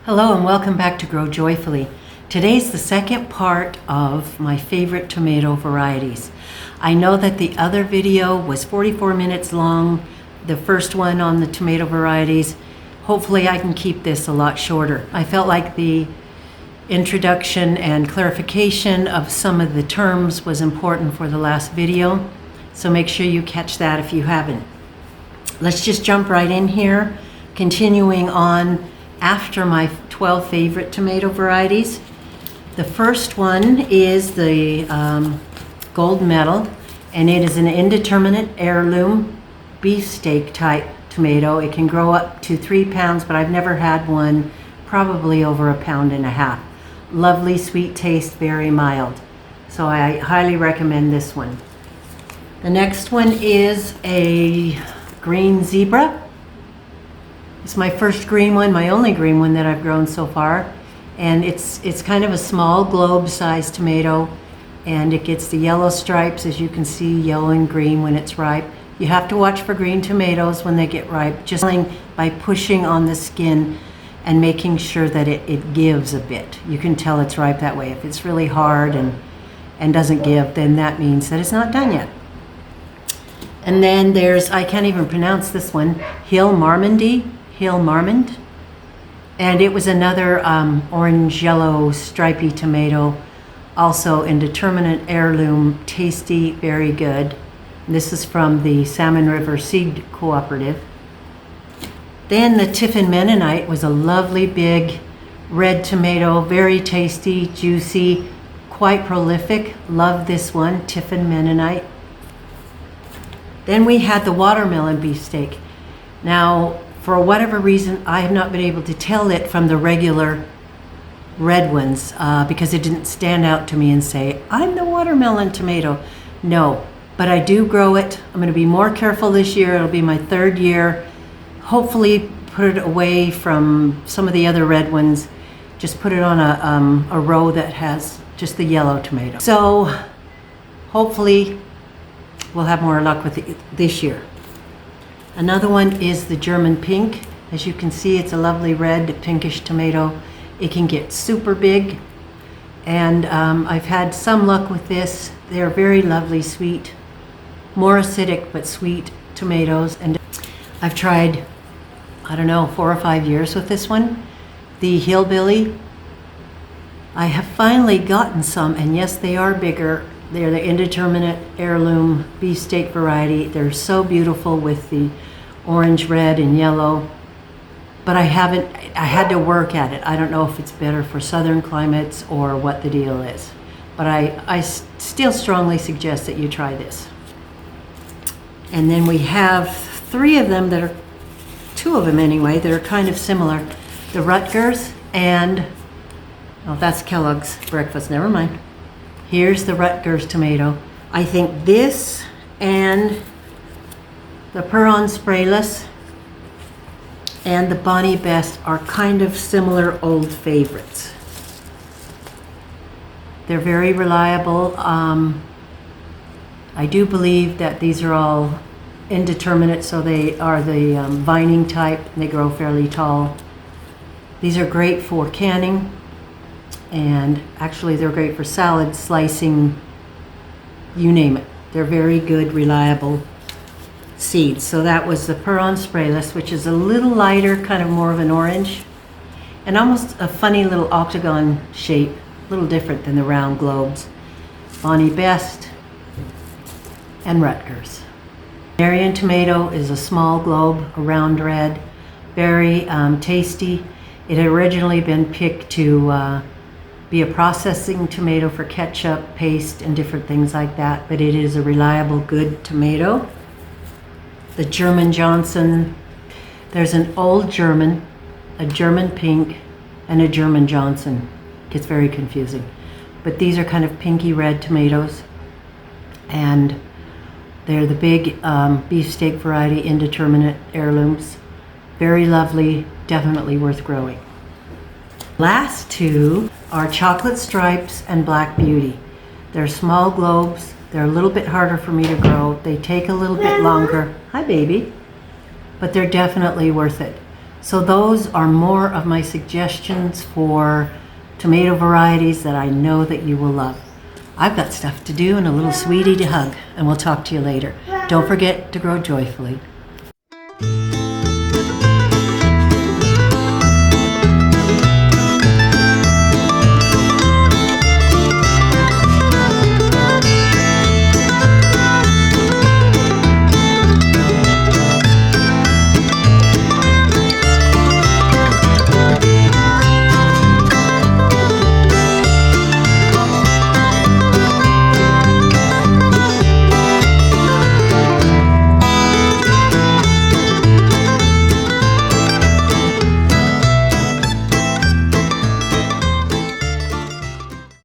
Hello and welcome back to Grow Joyfully. Today's the second part of my favorite tomato varieties. I know that the other video was 44 minutes long, the first one on the tomato varieties. Hopefully I can keep this a lot shorter. I felt like the introduction and clarification of some of the terms was important for the last video, so make sure you catch that if you haven't. Let's just jump right in here, continuing on after my 12 favorite tomato varieties. The first one is the gold medal, and it is an indeterminate heirloom beefsteak type tomato. It can grow up to 3 pounds, but I've never had one probably over 1.5 pounds. Lovely sweet taste, very mild. So I highly recommend this one. The next one is a green zebra. It's my first green one, my only green one that I've grown so far. And it's kind of a small globe-sized tomato, and it gets the yellow stripes, as you can see, yellow and green when it's ripe. You have to watch for green tomatoes when they get ripe, just by pushing on the skin and making sure that it gives a bit. You can tell it's ripe that way. If it's really hard and doesn't give, then that means that it's not done yet. And then there's, I can't even pronounce this one, Marmande, and it was another orange-yellow stripy tomato, also indeterminate heirloom, tasty, very good. This is from the Salmon River Seed Cooperative. Then the Tiffen Mennonite was a lovely big red tomato, very tasty, juicy, quite prolific. Love this one, Tiffen Mennonite. Then we had the watermelon beefsteak. Now, for whatever reason, I have not been able to tell it from the regular red ones because it didn't stand out to me and say, I'm the watermelon tomato. No, but I do grow it. I'm going to be more careful this year. It'll be my 3rd year. Hopefully put it away from some of the other red ones. Just put it on a row that has just the yellow tomato. So hopefully we'll have more luck with it this year. Another one is the German pink. As you can see, it's a lovely red, pinkish tomato. It can get super big, and I've had some luck with this. They're very lovely, sweet, more acidic but sweet tomatoes. And I've tried, I don't know, 4 or 5 years with this one. The hillbilly, I have finally gotten some, and yes, they are bigger. They're the indeterminate heirloom beefsteak variety. They're so beautiful with the orange, red, and yellow. But I had to work at it. I don't know if it's better for southern climates or what the deal is. But I still strongly suggest that you try this. And then we have 3 of them that are, 2 of them anyway, that are kind of similar. The Rutgers and, oh, that's Kellogs Breakfast, never mind. Here's the Rutgers tomato. I think this and the Peron Sprayless and the Bonny Best are kind of similar old favorites. They're very reliable. I do believe that these are all indeterminate, so they are the vining type, and they grow fairly tall. These are great for canning. And actually they're great for salad, slicing, you name it. They're very good, reliable seeds. So that was the Peron Sprayless, which is a little lighter, kind of more of an orange, and almost a funny little octagon shape, a little different than the round globes. Bonny Best and Rutgers. Marion tomato is a small globe, a round red, very tasty. It had originally been picked to be a processing tomato for ketchup, paste, and different things like that, but it is a reliable, good tomato. The German Johnson, there's an old German, a German pink, and a German Johnson. It gets very confusing. But these are kind of pinky red tomatoes, and they're the big beefsteak variety, indeterminate heirlooms. Very lovely, definitely worth growing. Last 2 are Chocolate Stripes and Black Beauty. They're small globes. They're a little bit harder for me to grow. They take a little bit longer. Hi, baby. But they're definitely worth it. So those are more of my suggestions for tomato varieties that I know that you will love. I've got stuff to do and a little sweetie to hug, and we'll talk to you later. Don't forget to grow joyfully.